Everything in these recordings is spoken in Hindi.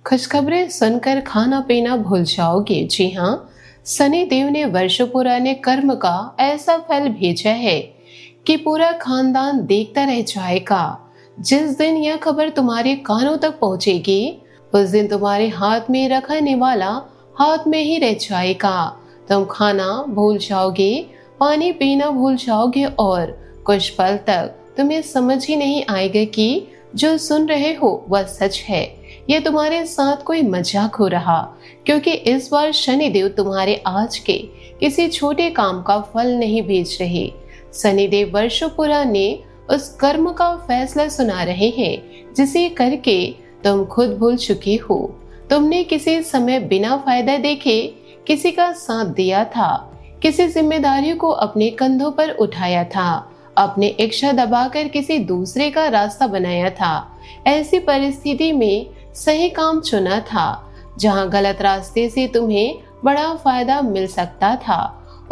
खुशखबरें सुनकर खाना पीना भूल जाओगे। जी हाँ, शनि देव ने वर्षों पुराने कर्म का ऐसा फल भेजा है कि पूरा खानदान देखता रह जाएगा। जिस दिन यह खबर तुम्हारे कानों तक पहुंचेगी, उस दिन तुम्हारे हाथ में रखने वाला हाथ में ही रह जाएगा। तुम खाना भूल जाओगे, पानी पीना भूल जाओगे और कुछ पल तक तुम्हें समझ ही नहीं आएगा कि जो सुन रहे हो वह सच है। यह तुम्हारे साथ कोई मजाक हो रहा, क्योंकि इस बार शनिदेव तुम्हारे आज के किसी छोटे काम का फल नहीं भेज रहे। शनिदेव वर्षों पुराने उस कर्म का फैसला सुना रहे हैं जिसे करके तुम खुद भूल चुकी हो। तुमने किसी समय बिना फायदा देखे किसी का साथ दिया था, किसी जिम्मेदारी को अपने कंधों पर उठाया था, अपने इच्छा दबाकर किसी दूसरे का रास्ता बनाया था। ऐसी परिस्थिति में सही काम चुना था, जहां गलत रास्ते से तुम्हें बड़ा फायदा मिल सकता था।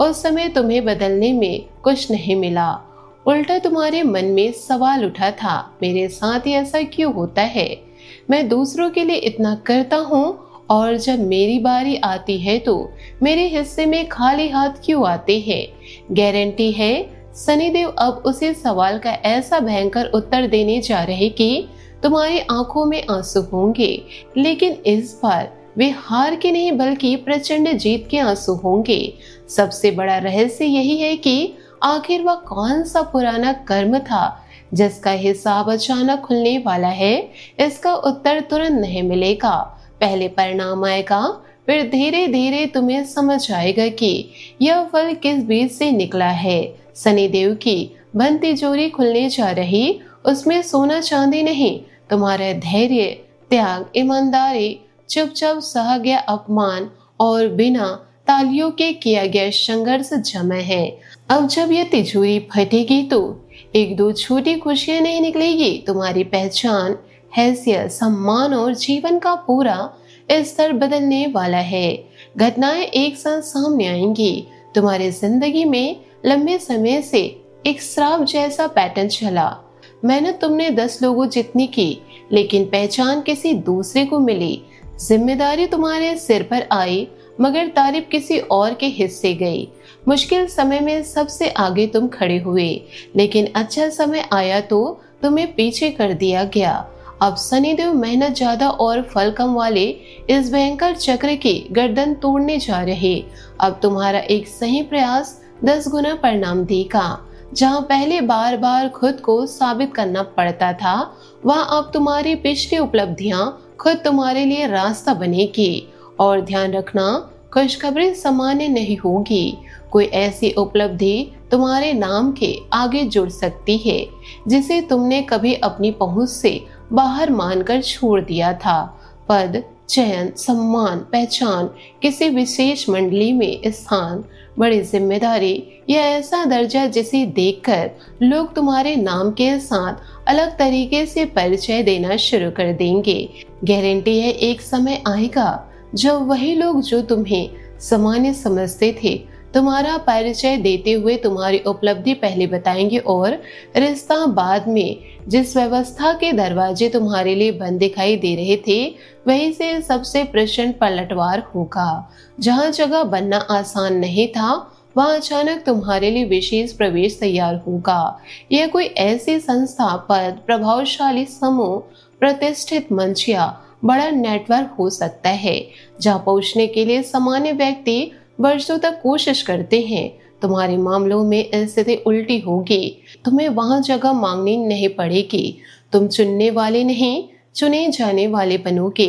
उस समय तुम्हें बदलने में कुछ नहीं मिला, उल्टा तुम्हारे मन में सवाल उठा था, मेरे साथ ही ऐसा क्यों होता है? मैं दूसरों के लिए इतना करता हूँ और जब मेरी बारी आती है तो मेरे हिस्से में खाली हाथ क्यों आते हैं? गारंटी है शनिदेव अब उसी सवाल का ऐसा भयंकर उत्तर देने जा रहे कि तुम्हारी आंखों में आंसू होंगे, लेकिन इस बार वे हार के नहीं बल्कि प्रचंड जीत के आंसू होंगे। सबसे बड़ा रहस्य यही है कि आखिर वह कौन सा पुराना कर्म था जिसका हिसाब अचानक खुलने वाला है। इसका उत्तर तुरंत नहीं मिलेगा, पहले परिणाम आएगा, फिर धीरे धीरे तुम्हें समझ आएगा कि यह फल किस बीज से निकला है। शनिदेव की बंद तिजोरी खुलने जा रही, उसमें सोना चांदी नहीं, तुम्हारा धैर्य, त्याग, ईमानदारी, चुपचाप सहा गया अपमान और बिना तालियों के किया गया संघर्ष जमा है। अब जब यह तिजोरी फटेगी तो एक दो छोटी खुशियां नहीं निकलेगी, तुम्हारी पहचान, हैसियत, सम्मान और जीवन का पूरा स्तर बदलने वाला है। घटनाएं एक साथ सामने आएंगी। तुम्हारी जिंदगी में लंबे समय से एक श्राप जैसा पैटर्न चला। मेहनत तुमने 10 लोगों जितनी की, लेकिन पहचान किसी दूसरे को मिली। जिम्मेदारी तुम्हारे सिर पर आई, मगर तारीफ किसी और के हिस्से गई। मुश्किल समय में सबसे आगे तुम खड़े हुए, लेकिन अच्छा समय आया तो तुम्हें पीछे कर दिया गया। अब शनिदेव मेहनत ज्यादा और फल कम वाले इस भयंकर चक्र की गर्दन तोड़ने जा रहे। अब तुम्हारा एक सही प्रयास 10 गुना परिणाम देगा। जहां पहले बार बार खुद को साबित करना पड़ता था, वहां अब तुम्हारी पिछली उपलब्धियां खुद तुम्हारे लिए रास्ता बनेगी। और ध्यान रखना, खुशखबरी सामान्य नहीं होगी। कोई ऐसी उपलब्धि तुम्हारे नाम के आगे जुड़ सकती है जिसे तुमने कभी अपनी पहुंच से बाहर मानकर छोड़ दिया था। पद, चयन, सम्मान, पहचान, किसी विशेष मंडली में स्थान, बड़ी जिम्मेदारी या ऐसा दर्जा जिसे देखकर लोग तुम्हारे नाम के साथ अलग तरीके से परिचय देना शुरू कर देंगे। गारंटी है एक समय आएगा जब वही लोग जो तुम्हें सामान्य समझते थे, तुम्हारा परिचय देते हुए तुम्हारी उपलब्धि पहले बताएंगे और रिश्ता बाद में। जिस व्यवस्था के दरवाजे तुम्हारे लिए बंद दिखाई दे रहे थे, वहीं से सबसे प्रचंड पलटवार होगा। जहां जगह बनना आसान नहीं था, वहां अचानक तुम्हारे लिए विशेष प्रवेश तैयार होगा। यह कोई ऐसी संस्था, पद, प्रभावशाली समूह, प्रतिष्ठित मंच या बड़ा नेटवर्क हो सकता है, जहां पहुंचने के लिए सामान्य व्यक्ति वर्षों तक कोशिश करते हैं। तुम्हारे मामलों में स्थिति उल्टी होगी। तुम्हें वहां जगह मांगनी नहीं पड़ेगी। तुम चुनने वाले नहीं, चुने जाने वाले बनोगे।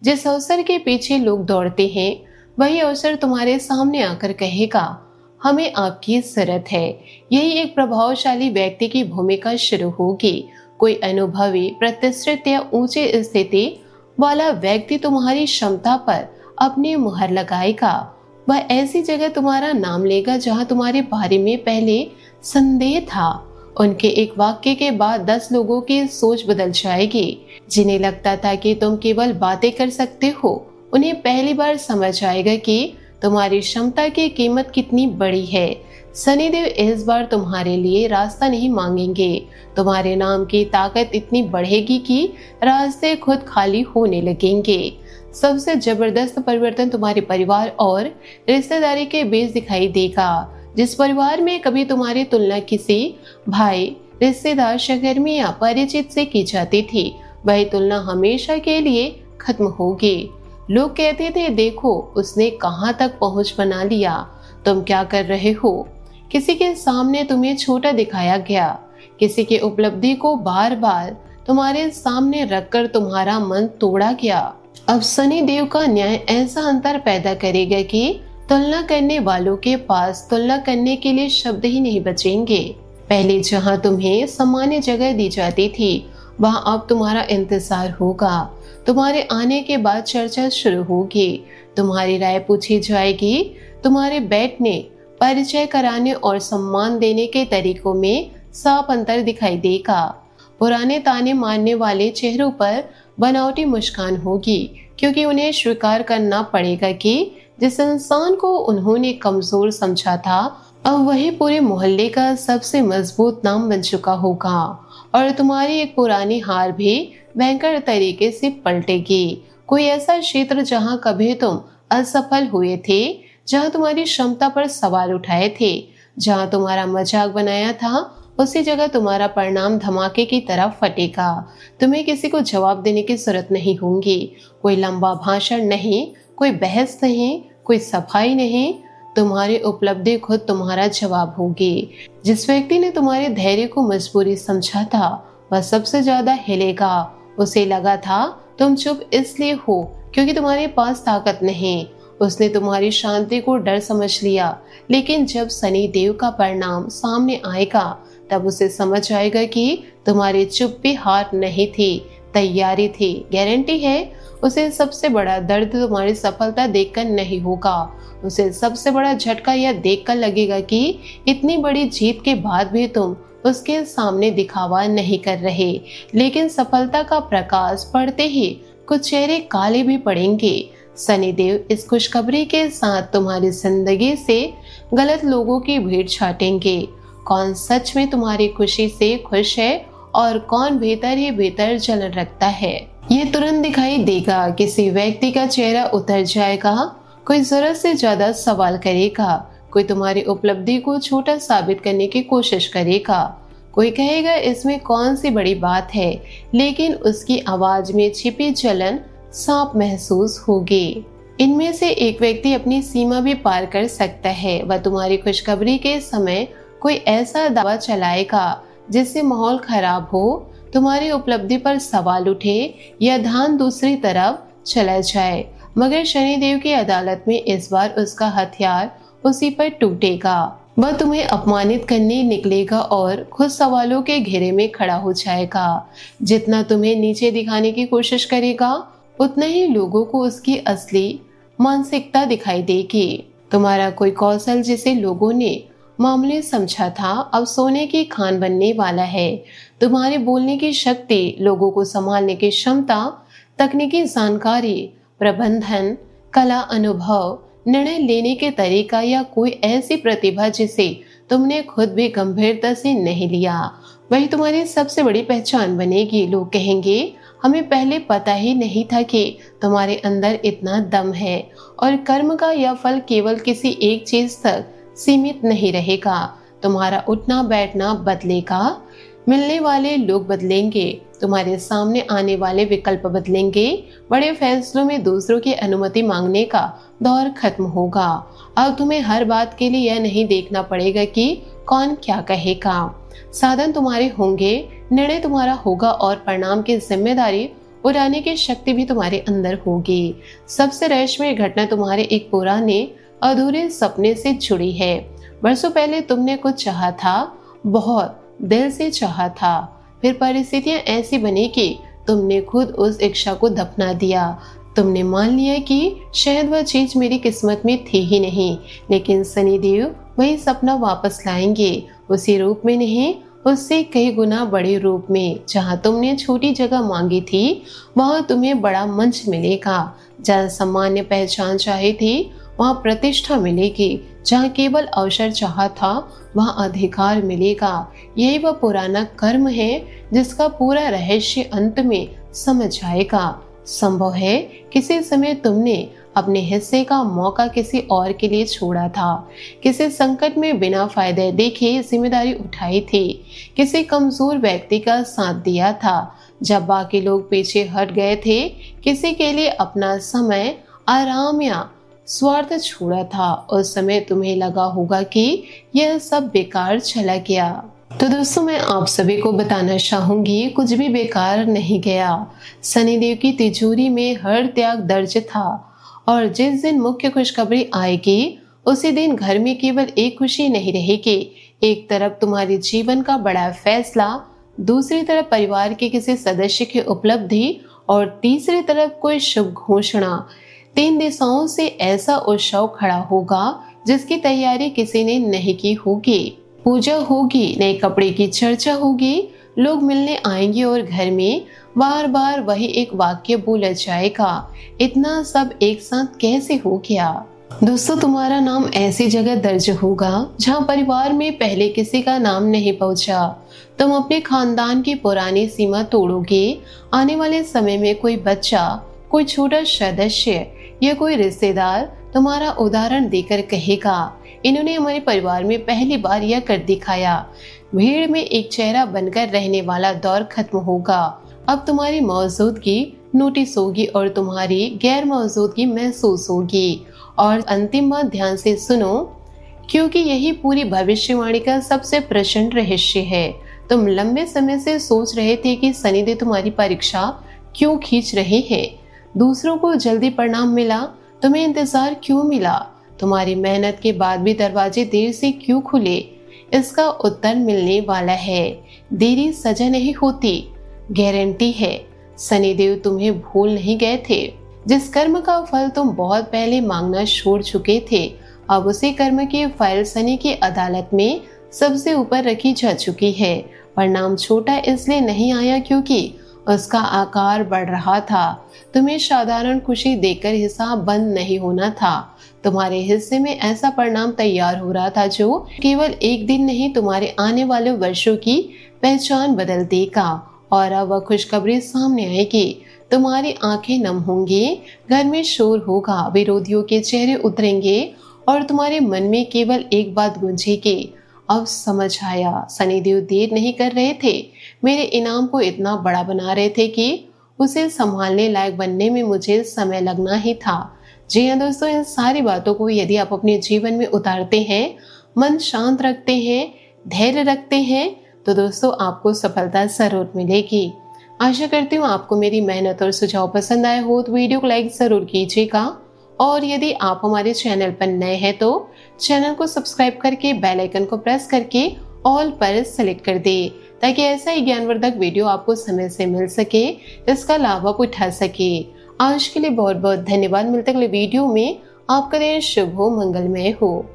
जिस अवसर के पीछे लोग दौड़ते हैं, वही अवसर तुम्हारे सामने आकर कहेगा, हमें आपकी जरूरत है। यही एक प्रभावशाली व्यक्ति की भूमिका शुरू होगी। कोई अनुभवी, प्रतिष्ठित या ऊंची स्थिति वाला व्यक्ति तुम्हारी क्षमता पर अपनी मुहर लगाएगा। वह ऐसी जगह तुम्हारा नाम लेगा जहां तुम्हारे बारे में पहले संदेह था। उनके एक वाक्य के बाद 10 लोगों की सोच बदल जाएगी। जिन्हें लगता था कि तुम केवल बातें कर सकते हो, उन्हें पहली बार समझ आएगा कि तुम्हारी क्षमता की कीमत कितनी बड़ी है। शनिदेव इस बार तुम्हारे लिए रास्ता नहीं मांगेंगे। तुम्हारे नाम की ताकत इतनी बढ़ेगी कि रास्ते खुद खाली होने लगेंगे। सबसे जबरदस्त परिवर्तन तुम्हारे परिवार और रिश्तेदारी के बीच दिखाई देगा। जिस परिवार में कभी तुम्हारी तुलना किसी भाई, रिश्तेदार, सहकर्मी या परिचित से की जाती थी, वही तुलना हमेशा के लिए खत्म होगी। लोग कहते थे, देखो उसने कहां तक पहुंच बना लिया, तुम क्या कर रहे हो। किसी के सामने तुम्हें छोटा दिखाया गया, किसी के उपलब्धि को बार बार तुम्हारे सामने रखकर तुम्हारा मन तोड़ा गया। अब शनि देव का न्याय ऐसा अंतर पैदा करेगा कि तुलना करने वालों के पास तुलना करने के लिए शब्द ही नहीं बचेंगे। पहले जहां तुम्हें सामान्य जगह दी जाती थी, वहां अब तुम्हारा इंतजार होगा। तुम्हारे आने के बाद चर्चा शुरू होगी, तुम्हारी राय पूछी जाएगी। तुम्हारे बैठने, परिचय कराने और सम्मान देने के तरीकों में साफ अंतर दिखाई देगा। पुराने ताने मारने वाले चेहरों पर बनावटी मुस्कान होगी, क्योंकि उन्हें स्वीकार करना पड़ेगा कि जिस इंसान को उन्होंने कमजोर समझा था, अब वही पूरे मोहल्ले का सबसे मजबूत नाम बन चुका होगा। और तुम्हारी एक पुरानी हार भी भयंकर तरीके से पलटेगी। कोई ऐसा क्षेत्र जहां कभी तुम असफल हुए थे, जहां तुम्हारी क्षमता पर सवाल उठाए थे, जहां तुम्हारा मजाक बनाया था, उसी जगह तुम्हारा परिणाम धमाके की तरह फटेगा। तुम्हें किसी को जवाब देने की जरूरत नहीं होगी। कोई लंबा भाषण नहीं, कोई बहस नहीं, कोई सफाई नहीं। तुम्हारी उपलब्धि खुद तुम्हारा जवाब होगी। जिस व्यक्ति ने तुम्हारे धैर्य को मजबूरी समझा था, वह सबसे ज्यादा हिलेगा। उसे लगा था तुम चुप इसलिए हो क्योंकि तुम्हारे पास ताकत नहीं। उसने तुम्हारी शांति को डर समझ लिया, लेकिन जब शनि देव का परिणाम सामने आएगा, तब उसे समझ आएगा कि तुम्हारी चुप भी हार नहीं थी, तैयारी थी। गारंटी है, उसे सबसे बड़ा दर्द तुम्हारी सफलता देखकर नहीं होगा। उसे सबसे बड़ा झटका यह देखकर लगेगा कि इतनी बड़ी जीत के बाद भी तुम उसके सामने दिखावा नहीं कर रहे। लेकिन सफलता का प्रकाश पड़ते ही कुछ चेहरे काले भी पड़ेंगे। शनिदेव इस खुशखबरी के साथ तुम्हारी जिंदगी से गलत लोगों की भीड़ छाटेंगे। कौन सच में तुम्हारी खुशी से खुश है और कौन भीतर ही भीतर जलन रखता है, ये तुरंत दिखाई देगा। किसी व्यक्ति का चेहरा उतर जाएगा, कोई जरूरत से ज्यादा सवाल करेगा, कोई तुम्हारी उपलब्धि को छोटा साबित करने की कोशिश करेगा। कोई कहेगा इसमें कौन सी बड़ी बात है, लेकिन उसकी आवाज में छिपी जलन साफ महसूस होगी। इनमें से एक व्यक्ति अपनी सीमा भी पार कर सकता है। वह तुम्हारी खुशखबरी के समय कोई ऐसा दावा चलाएगा जिससे माहौल खराब हो, तुम्हारी उपलब्धि पर सवाल उठे या ध्यान दूसरी तरफ चला जाए। मगर शनिदेव की अदालत में इस बार उसका हथियार उसी पर टूटेगा। वह तुम्हें अपमानित करने निकलेगा और खुद सवालों के घेरे में खड़ा हो जाएगा। जितना तुम्हें नीचे दिखाने की कोशिश करेगा, उतना ही लोगों को उसकी असली मानसिकता दिखाई देगी। तुम्हारा कोई कौशल जिसे लोगों ने मामूली समझा था, अब सोने की खान बनने वाला है। तुम्हारे बोलने की शक्ति, लोगों को संभालने की क्षमता, तकनीकी जानकारी, प्रबंधन, कला, अनुभव, निर्णय लेने के तरीका या कोई ऐसी प्रतिभा जिसे तुमने खुद भी गंभीरता से नहीं लिया, वही तुम्हारी सबसे बड़ी पहचान बनेगी। लोग कहेंगे हमें पहले पता ही नहीं था कि तुम्हारे अंदर इतना दम है। और कर्म का यह फल केवल किसी एक चीज तक सीमित नहीं रहेगा। तुम्हारा उठना बैठना बदलेगा, मिलने वाले लोग बदलेंगे, तुम्हारे सामने आने वाले विकल्प बदलेंगे। बड़े फैसलों में दूसरों की अनुमति मांगने का दौर खत्म होगा। अब तुम्हें हर बात के लिए यह नहीं देखना पड़ेगा कि कौन क्या कहेगा। साधन तुम्हारे होंगे, निर्णय तुम्हारा होगा और परिणाम की जिम्मेदारी उठाने की शक्ति भी तुम्हारे अंदर होगी। सबसे रहस्यमय घटना तुम्हारे एक पुराने अधूरे सपने से जुड़ी है। बरसों पहले तुमने कुछ चाहा था, बहुत दिल से चाहा था, फिर परिस्थितियां ऐसी बनी कि तुमने खुद उस इच्छा को दफना दिया। तुमने मान लिया कि शायद वह चीज मेरी किस्मत में थी ही नहीं, लेकिन शनिदेव वही सपना वापस लाएंगे, उसी रूप में नहीं, उससे कई गुना बड़े रूप में। जहां तुमने छोटी जगह मांगी थी, वहां तुम्हें बड़ा मंच मिलेगा। जहां सामान्य पहचान चाही थी, वहाँ प्रतिष्ठा मिलेगी। जहाँ केवल अवसर चाहा था वहाँ अधिकार मिलेगा। यही वह पुराना कर्म है जिसका पूरा रहस्य अंत में समझ आएगा। संभव है किसी समय तुमने अपने हिस्से का मौका किसी और के लिए छोड़ा था, किसी संकट में बिना फायदे देखे जिम्मेदारी उठाई थी, किसी कमजोर व्यक्ति का साथ दिया था जब बाकी लोग पीछे हट गए थे, किसी के लिए अपना समय, आराम या स्वार्थ छोड़ा था। उस समय तुम्हें लगा होगा कि यह सब बेकार चला गया। तो दोस्तों, मैं आप सभी को बताना चाहूंगी कुछ भी बेकार नहीं गया। शनिदेव की तिजोरी में हर त्याग दर्ज था और जिस दिन मुख्य खुशखबरी आएगी उसी दिन घर में केवल एक खुशी नहीं रहेगी। एक तरफ तुम्हारे जीवन का बड़ा फैसला, दूसरी तरफ परिवार के किसी सदस्य की उपलब्धि और तीसरी तरफ कोई शुभ घोषणा। 3 दिशाओं से ऐसा उत्सव खड़ा होगा जिसकी तैयारी किसी ने नहीं की होगी। पूजा होगी, नए कपड़े की चर्चा होगी, लोग मिलने आएंगे और घर में बार बार वही एक वाक्य बोला जाएगा, इतना सब एक साथ कैसे हो गया। दोस्तों, तुम्हारा नाम ऐसी जगह दर्ज होगा जहां परिवार में पहले किसी का नाम नहीं पहुंचा। तुम अपने खानदान की पुरानी सीमा तोड़ोगे। आने वाले समय में कोई बच्चा, कोई छोटा सदस्य या कोई रिश्तेदार तुम्हारा उदाहरण देकर कहेगा, इन्होंने हमारे परिवार में पहली बार यह कर दिखाया। भीड़ में एक चेहरा बनकर रहने वाला दौर खत्म होगा। अब तुम्हारी मौजूदगी नोटिस होगी और तुम्हारी गैर मौजूदगी महसूस होगी। और अंतिम बात ध्यान से सुनो, क्योंकि यही पूरी भविष्यवाणी का सबसे प्रचंड रहस्य है। तुम लंबे समय से सोच रहे थे कि शनिदेव तुम्हारी परीक्षा क्यों खींच रहे हैं। दूसरों को जल्दी परिणाम मिला, तुम्हें इंतजार क्यों मिला? तुम्हारी मेहनत के बाद भी दरवाजे देर से क्यों खुले? इसका उत्तर मिलने वाला है। देरी सजा नहीं होती, गारंटी है। शनिदेव तुम्हें भूल नहीं गए थे। जिस कर्म का फल तुम बहुत पहले मांगना छोड़ चुके थे, अब उसी कर्म की फाइल शनि की अदालत में सबसे ऊपर रखी जा चुकी है। परिणाम छोटा इसलिए नहीं आया क्योंकि उसका आकार बढ़ रहा था। तुम्हें साधारण खुशी देकर हिसाब बंद नहीं होना था। तुम्हारे हिस्से में ऐसा परिणाम तैयार हो रहा था जो केवल एक दिन नहीं, तुम्हारे आने वाले वर्षों की पहचान बदल देगा। और अब वह खुशखबरी सामने आएगी। तुम्हारी आंखें नम होंगी, घर में शोर होगा, विरोधियों के चेहरे उतरेंगे और तुम्हारे मन में केवल एक बात गूंजेगी, अब समझ आया। शनिदेव देर नहीं कर रहे थे, मेरे इनाम को इतना बड़ा बना रहे थे कि उसे संभालने लायक बनने में मुझे समय लगना ही था। जी हाँ दोस्तों, इन सारी बातों को यदि आप अपने जीवन में उतारते हैं, मन शांत रखते हैं, धैर्य रखते हैं, तो दोस्तों आपको सफलता जरूर मिलेगी। आशा करती हूँ आपको मेरी मेहनत और सुझाव पसंद आए हो तो वीडियो को लाइक जरूर कीजिएगा। और यदि आप हमारे चैनल पर नए हैं तो चैनल को सब्सक्राइब करके बेल आइकन को प्रेस करके ऑल पर सेलेक्ट कर दे, ताकि ऐसा ही ज्ञानवर्धक वीडियो आपको समय से मिल सके, इसका लाभ आप उठा सके। आज के लिए बहुत बहुत धन्यवाद। मिलते अगले वीडियो में। आपका दिन शुभ हो, मंगलमय हो।